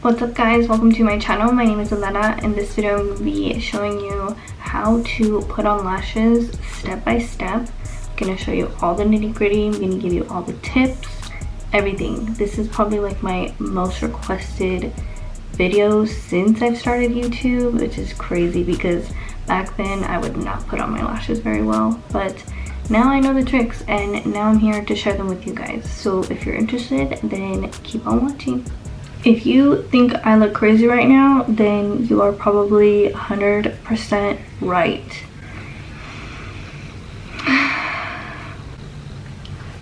What's up guys, welcome to my channel. My name is Alena. In this video I'm going to be showing you how to put on lashes step by step. I'm going to show you all the nitty gritty. I'm going to give you all the tips, everything. This is probably like my most requested video since I've started YouTube, which is crazy because back then I would not put on my lashes very well, but now I know the tricks and now I'm here to share them with you guys. So if you're interested, then keep on watching. If you think I look crazy right now, then you are probably 100% right.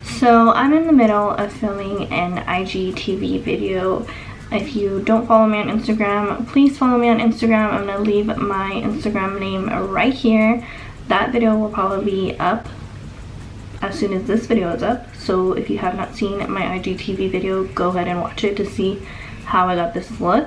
So I'm in the middle of filming an IGTV video. If you don't follow me on Instagram, please follow me on Instagram. I'm gonna leave my Instagram name right here. That video will probably be up as soon as this video is up. So if you have not seen my IGTV video, go ahead and watch it to see how I got this look.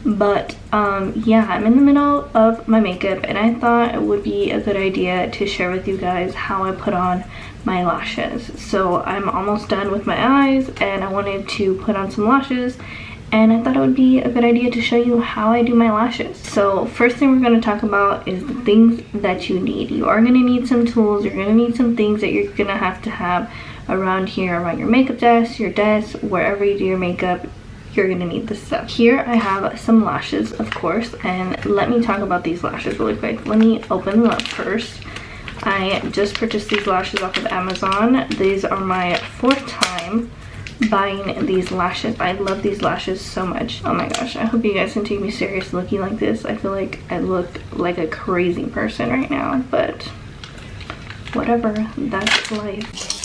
But yeah, I'm in the middle of my makeup and I thought it would be a good idea to share with you guys how I put on my lashes. So I'm almost done with my eyes and I wanted to put on some lashes, and I thought it would be a good idea to show you how I do my lashes. So first thing we're going to talk about is the things that you need. You are going to need some tools. You're going to need some things that you're going to have around here, around your makeup desk, your desk, wherever you do your makeup. You're gonna need this stuff. Here I have some lashes, of course, and let me talk about these lashes really quick. Let me open them up first. I just purchased these lashes off of Amazon. These are my 4th time buying these lashes. I love these lashes so much. Oh my gosh, I hope you guys can take me serious looking like this. I feel like I look like a crazy person right now, but whatever, that's life.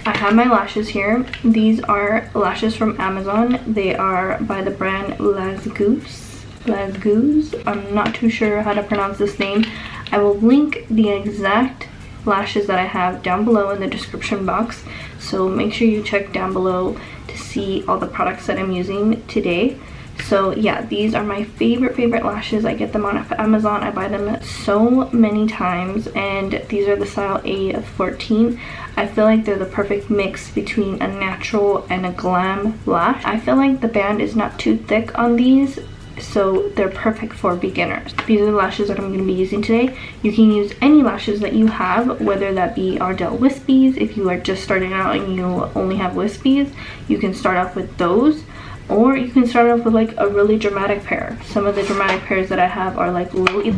I have my lashes here. These are lashes from Amazon. They are by the brand Lash. I'm not too sure how to pronounce this name. I will link the exact lashes that I have down below in the description box. So make sure you check down below to see all the products that I'm using today. So yeah, these are my favorite lashes. I get them on Amazon. I buy them so many times, and these are the style A14. I feel like they're the perfect mix between a natural and a glam lash. I feel like the band is not too thick on these, so they're perfect for beginners. These are the lashes that I'm going to be using today. You can use any lashes that you have, whether that be Ardell Wispies. If you are just starting out and you only have wispies, you can start off with those. Or you can start off with like a really dramatic pair. Some of the dramatic pairs that I have are like Lily.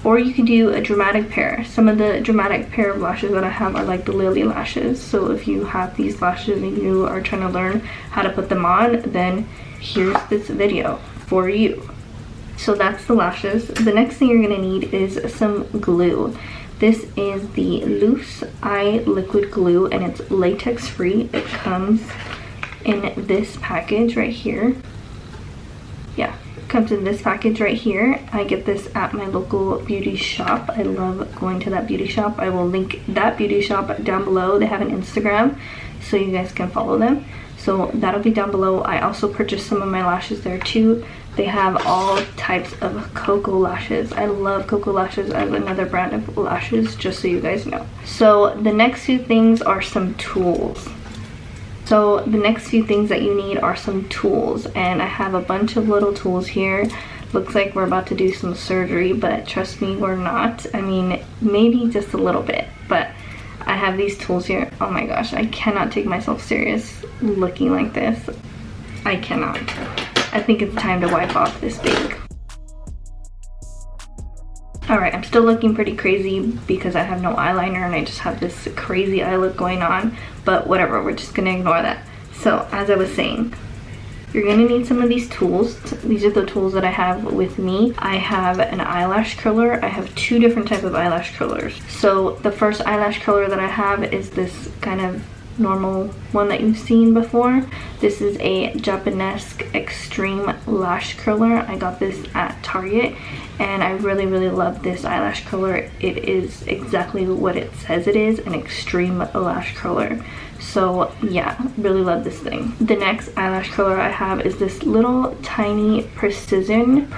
Or you can do a dramatic pair. Some of the dramatic pair of lashes that I have are like the Lily lashes. So if you have these lashes and you are trying to learn how to put them on, then here's this video for you. So that's the lashes. The next thing you're gonna need is some glue. This is the Loose Eye Liquid Glue and it's latex free. It comes in this package right here. Yeah, it comes in this package right here. I get this at my local beauty shop. I love going to that beauty shop. I will link that beauty shop down below. They have an Instagram, so you guys can follow them. So that'll be down below. I also purchased some of my lashes there too. They have all types of Cocoa lashes. I love Cocoa lashes as another brand of lashes, just so you guys know. So the next few things are some tools. So the next few things that you need are some tools, and I have a bunch of little tools here. Looks like we're about to do some surgery, but trust me, we're not. I mean, maybe just a little bit, but I have these tools here. Oh my gosh, I cannot take myself serious looking like this. I cannot. I think it's time to wipe off this big. Alright, I'm still looking pretty crazy because I have no eyeliner and I just have this crazy eye look going on, but whatever, we're just gonna ignore that. So as I was saying, you're gonna need some of these tools. These are the tools that I have with me. I have an eyelash curler. I have 2 different types of eyelash curlers. So the first eyelash curler that I have is this kind of normal one that you've seen before. This is a Japonesque Extreme Lash Curler. I got this at Target and I really love this eyelash curler. It is exactly what it says it is, an extreme lash curler. So yeah, really love this thing. The next eyelash curler I have is this little tiny precision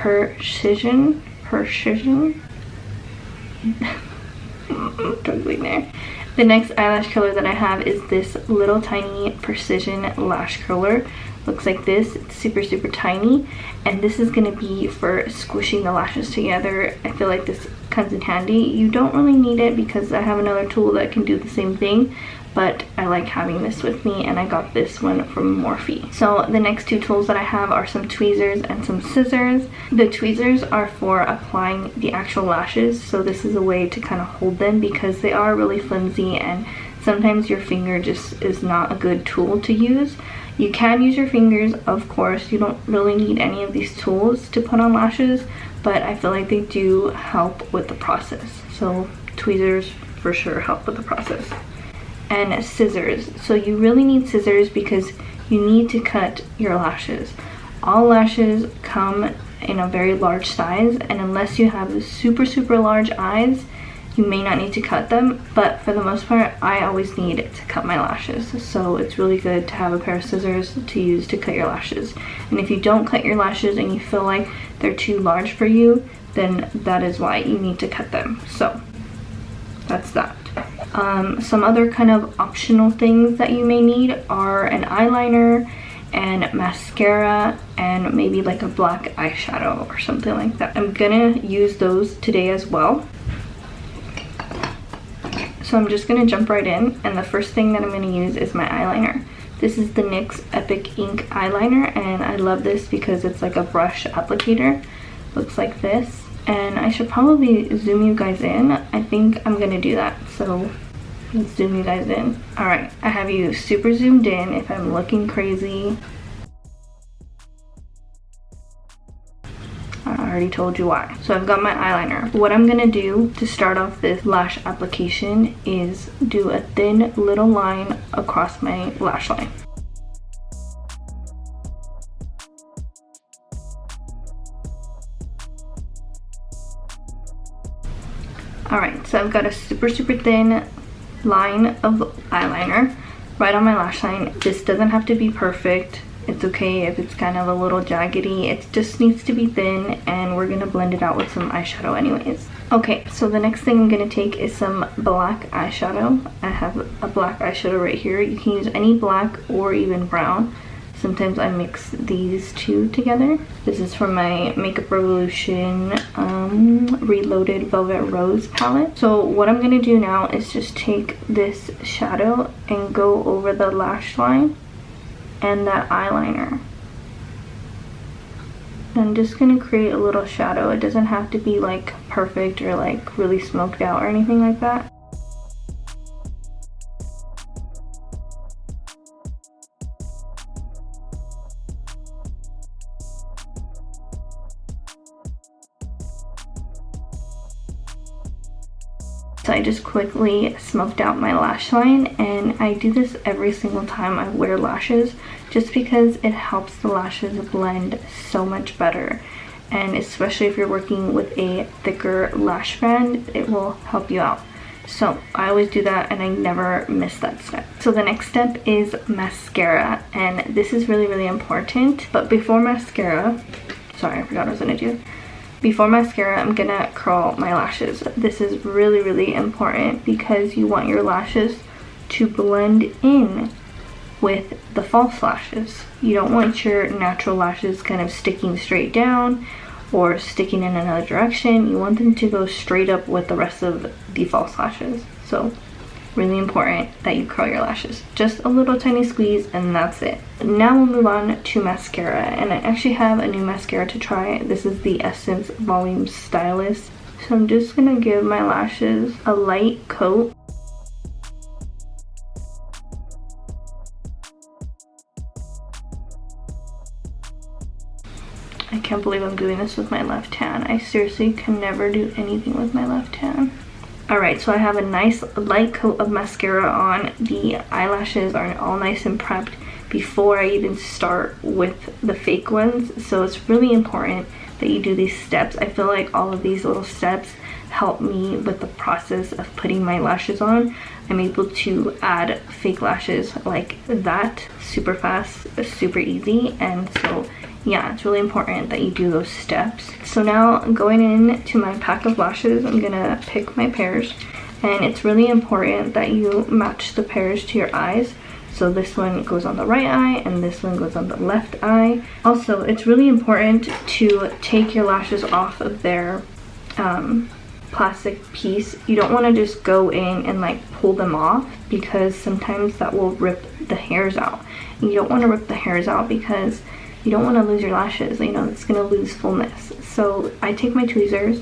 struggling there. The next eyelash curler that I have is this little tiny precision lash curler. Looks like this. It's super tiny, and this is going to be for squishing the lashes together. I feel like this comes in handy. You don't really need it because I have another tool that can do the same thing, but I like having this with me, and I got this one from Morphe. So the next two tools that I have are some tweezers and some scissors. The tweezers are for applying the actual lashes, so this is a way to kind of hold them because they are really flimsy and sometimes your finger just is not a good tool to use. You can use your fingers, of course. You don't really need any of these tools to put on lashes, but I feel like they do help with the process. So tweezers for sure help with the process. And scissors. So you really need scissors because you need to cut your lashes. All lashes come in a very large size, and unless you have super large eyes, you may not need to cut them, but for the most part I always need to cut my lashes, so it's really good to have a pair of scissors to use to cut your lashes. And if you don't cut your lashes and you feel like they're too large for you, then that is why you need to cut them. So that's that. Some other kind of optional things that you may need are an eyeliner and mascara and maybe like a black eyeshadow or something like that. I'm gonna use those today as well. So I'm just gonna jump right in, and the first thing that I'm gonna use is my eyeliner. This is the NYX Epic Ink eyeliner, and I love this because it's like a brush applicator. Looks like this, and I should probably zoom you guys in. I think I'm gonna do that, so let's zoom you guys in. Alright, I have you super zoomed in. If I'm looking crazy, I already told you why. So I've got my eyeliner. What I'm gonna do to start off this lash application is do a thin little line across my lash line. Alright, so I've got a super thin line of eyeliner right on my lash line. This doesn't have to be perfect. It's okay if it's kind of a little jaggedy. It just needs to be thin, and we're gonna blend it out with some eyeshadow anyways. Okay, so the next thing I'm gonna take is some black eyeshadow. I have a black eyeshadow right here. You can use any black or even brown. Sometimes I mix these two together. This is from my Makeup Revolution Reloaded Velvet Rose palette. So what I'm gonna do now is just take this shadow and go over the lash line and that eyeliner. I'm just gonna create a little shadow. It doesn't have to be like perfect or like really smoked out or anything like that. So I just quickly smoked out my lash line, and I do this every single time I wear lashes just because it helps the lashes blend so much better, and especially if you're working with a thicker lash band, it will help you out. So I always do that, and I never miss that step. So the next step is mascara, and this is really important. But before mascara, sorry, I forgot what I was gonna do. Before mascara, I'm gonna curl my lashes. This is really important because you want your lashes to blend in with the false lashes. You don't want your natural lashes kind of sticking straight down or sticking in another direction. You want them to go straight up with the rest of the false lashes. So really important that you curl your lashes. Just a little tiny squeeze, and that's it. Now we'll move on to mascara, and I actually have a new mascara to try. This is the Essence Volume Stylist. So I'm just gonna give my lashes a light coat. I can't believe I'm doing this with my left hand. I seriously can never do anything with my left hand. Alright, so I have a nice light coat of mascara on. The eyelashes are all nice and prepped before I even start with the fake ones. So it's really important that you do these steps. I feel like all of these little steps help me with the process of putting my lashes on. I'm able to add fake lashes like that super fast, super easy, and so yeah, it's really important that you do those steps. So now going into my pack of lashes, I'm gonna pick my pairs, And it's really important that you match the pairs to your eyes. So this one goes on the right eye and this one goes on the left eye. Also, it's really important to take your lashes off of their plastic piece. You don't want to just go in and like pull them off, because sometimes that will rip the hairs out. And you don't want to rip the hairs out because you don't want to lose your lashes. You know, it's going to lose fullness. So I take my tweezers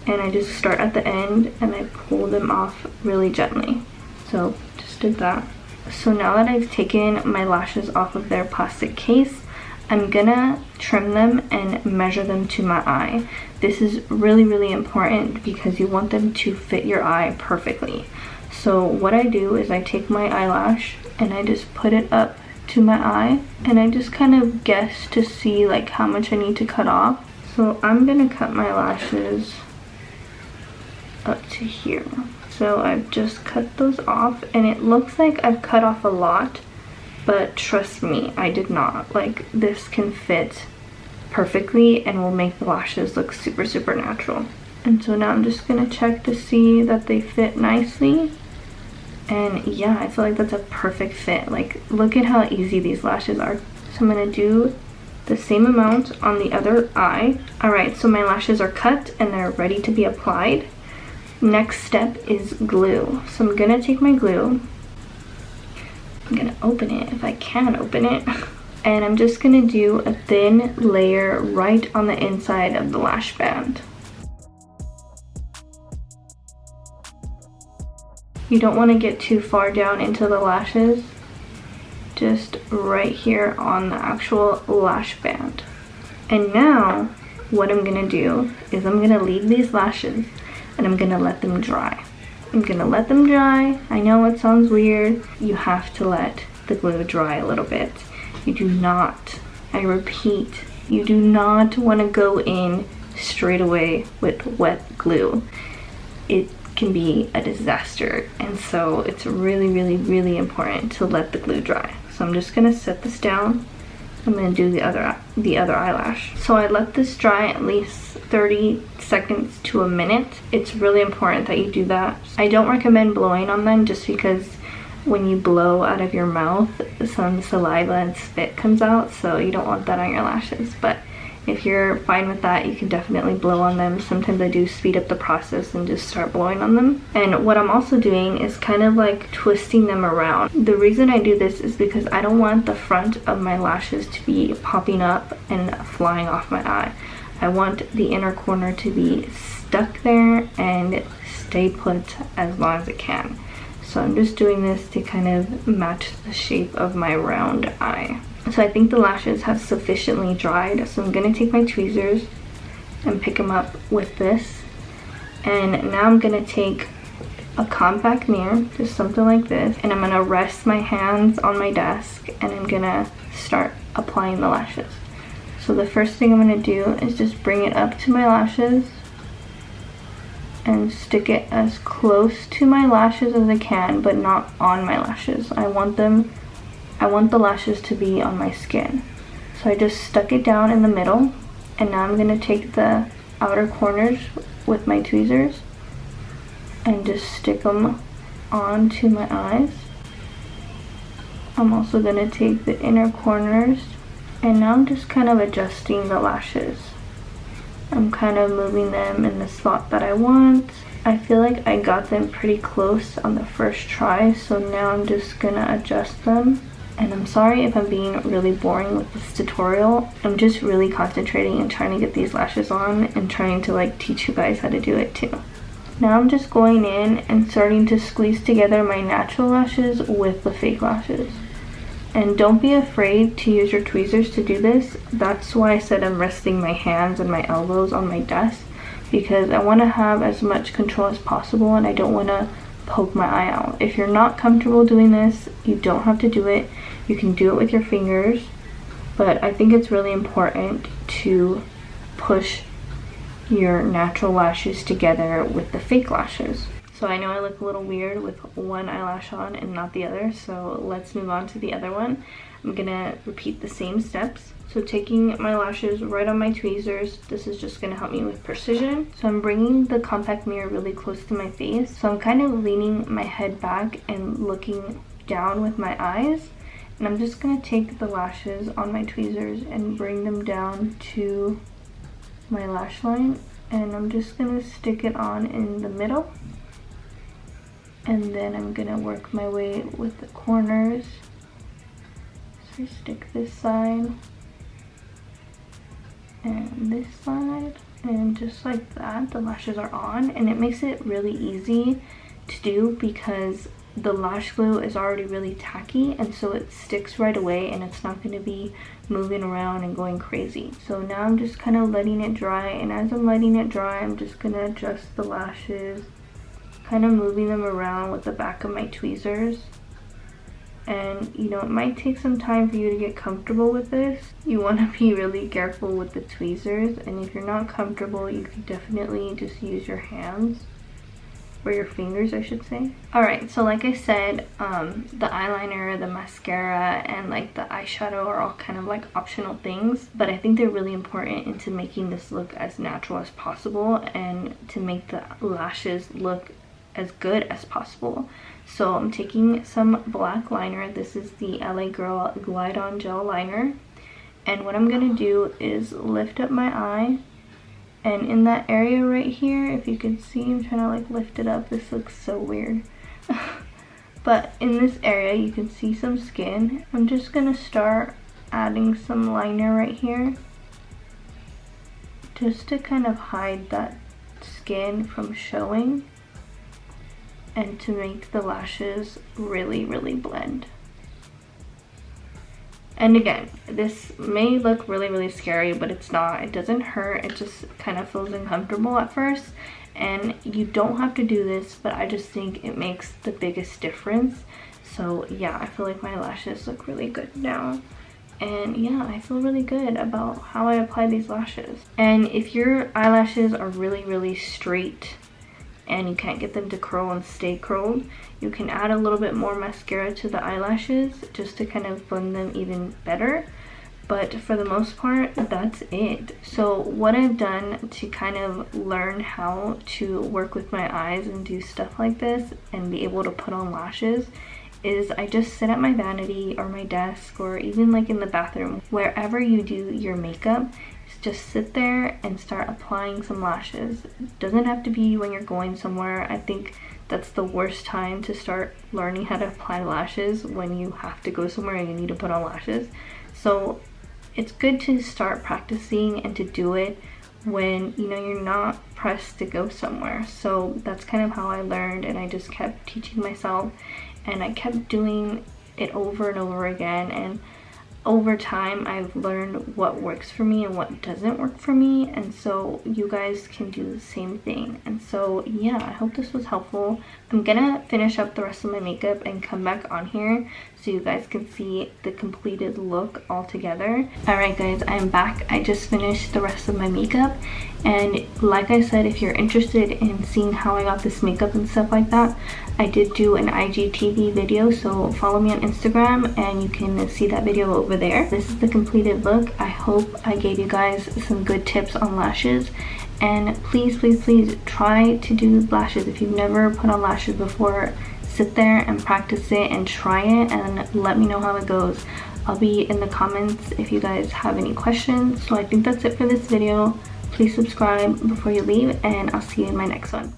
and I just start at the end and I pull them off really gently. So just did that. So now that I've taken my lashes off of their plastic case, I'm gonna trim them and measure them to my eye. This is really, really important because you want them to fit your eye perfectly. So what I do is I take my eyelash and I just put it up to my eye and I just kind of guess to see like how much I need to cut off. So I'm gonna cut my lashes up to here. So I've just cut those off and it looks like I've cut off a lot, but trust me, I did not. Like, this can fit perfectly and will make the lashes look super, super natural. And so now I'm just gonna check to see that they fit nicely. And yeah, I feel like that's a perfect fit. Like, look at how easy these lashes are. So I'm gonna do the same amount on the other eye. Alright, so my lashes are cut and they're ready to be applied. Next step is glue. So I'm gonna take my glue. I'm gonna open it if I can open it. And I'm just gonna do a thin layer right on the inside of the lash band. You don't want to get too far down into the lashes. Just right here on the actual lash band. And now what I'm gonna do is I'm gonna leave these lashes and I'm gonna let them dry. I'm gonna let them dry. I know it sounds weird. You have to let the glue dry a little bit. You do not, I repeat, you do not want to go in straight away with wet glue. It can be a disaster, and so it's really, really, really important to let the glue dry. So I'm just gonna set this down. I'm gonna do the other eyelash. So I let this dry at least 30 seconds to a minute. It's really important that you do that. I don't recommend blowing on them just because when you blow out of your mouth, some saliva and spit comes out, so you don't want that on your lashes. But if you're fine with that, you can definitely blow on them. Sometimes I do speed up the process and just start blowing on them. And what I'm also doing is kind of like twisting them around. The reason I do this is because I don't want the front of my lashes to be popping up and flying off my eye. I want the inner corner to be stuck there and stay put as long as it can. So I'm just doing this to kind of match the shape of my round eye. So I think the lashes have sufficiently dried, so I'm gonna take my tweezers and pick them up with this. And now I'm gonna take a compact mirror, just something like this, and I'm gonna rest my hands on my desk and I'm gonna start applying the lashes. So the first thing I'm gonna do is just bring it up to my lashes and stick it as close to my lashes as I can, but not on my lashes. I want the lashes to be on my skin. So I just stuck it down in the middle, and now I'm gonna take the outer corners with my tweezers and just stick them onto my eyes. I'm also gonna take the inner corners, and now I'm just kind of adjusting the lashes. I'm kind of moving them in the spot that I want. I feel like I got them pretty close on the first try, so now I'm just gonna adjust them. And I'm sorry if I'm being really boring with this tutorial. I'm just really concentrating and trying to get these lashes on and trying to like teach you guys how to do it too. Now I'm just going in and starting to squeeze together my natural lashes with the fake lashes. And don't be afraid to use your tweezers to do this. That's why I said I'm resting my hands and my elbows on my desk, because I want to have as much control as possible and I don't want to poke my eye out. If you're not comfortable doing this, you don't have to do it. You can do it with your fingers, but I think it's really important to push your natural lashes together with the fake lashes. So I know I look a little weird with one eyelash on and not the other, so let's move on to the other one. I'm gonna repeat the same steps. So taking my lashes right on my tweezers, this is just gonna help me with precision. So I'm bringing the compact mirror really close to my face. So I'm kind of leaning my head back and looking down with my eyes. And I'm just gonna take the lashes on my tweezers and bring them down to my lash line. And I'm just gonna stick it on in the middle. And then I'm gonna work my way with the corners. So stick this side and this side, and just like that, the lashes are on. And it makes it really easy to do because the lash glue is already really tacky, and so it sticks right away and it's not going to be moving around and going crazy. So now I'm just kind of letting it dry, and as I'm letting it dry, I'm just going to adjust the lashes, kind of moving them around with the back of my tweezers. And you know, it might take some time for you to get comfortable with this. You want to be really careful with the tweezers, and if you're not comfortable, you can definitely just use your hands, or your fingers I should say. Alright, so like I said, the eyeliner, the mascara, and like the eyeshadow are all kind of like optional things, but I think they're really important into making this look as natural as possible and to make the lashes look as good as possible. So I'm taking some black liner. This is the LA Girl Glide On Gel Liner. And what I'm going to do is lift up my eye. And in that area right here, if you can see, I'm trying to like lift it up. This looks so weird. But in this area, you can see some skin. I'm just going to start adding some liner right here, just to kind of hide that skin from showing, and to make the lashes really, really blend. And again, this may look really, really scary, but it's not. It doesn't hurt. It just kind of feels uncomfortable at first. And you don't have to do this, but I just think it makes the biggest difference. So yeah, I feel like my lashes look really good now. And yeah, I feel really good about how I apply these lashes. And if your eyelashes are really, really straight and you can't get them to curl and stay curled, you can add a little bit more mascara to the eyelashes just to kind of blend them even better. But for the most part, that's it. So what I've done to kind of learn how to work with my eyes and do stuff like this and be able to put on lashes is I just sit at my vanity or my desk, or even like in the bathroom, wherever you do your makeup. Just sit there and start applying some lashes. It doesn't have to be when you're going somewhere. I think that's the worst time to start learning how to apply lashes, when you have to go somewhere and you need to put on lashes. So it's good to start practicing and to do it when you know you're not pressed to go somewhere. So that's kind of how I learned, and I just kept teaching myself, and I kept doing it over and over again. And over time, I've learned what works for me and what doesn't work for me, and so you guys can do the same thing. And so yeah, I hope this was helpful. I'm gonna finish up the rest of my makeup and come back on here so you guys can see the completed look all together. Alright guys, I'm back. I just finished the rest of my makeup, and like I said, if you're interested in seeing how I got this makeup and stuff like that, I did do an IGTV video, so follow me on Instagram and you can see that video over there. This is the completed look. I hope I gave you guys some good tips on lashes, and please, please, please try to do lashes. If you've never put on lashes before, sit there and practice it and try it and let me know how it goes. I'll be in the comments if you guys have any questions. So I think that's it for this video. Please subscribe before you leave, and I'll see you in my next one.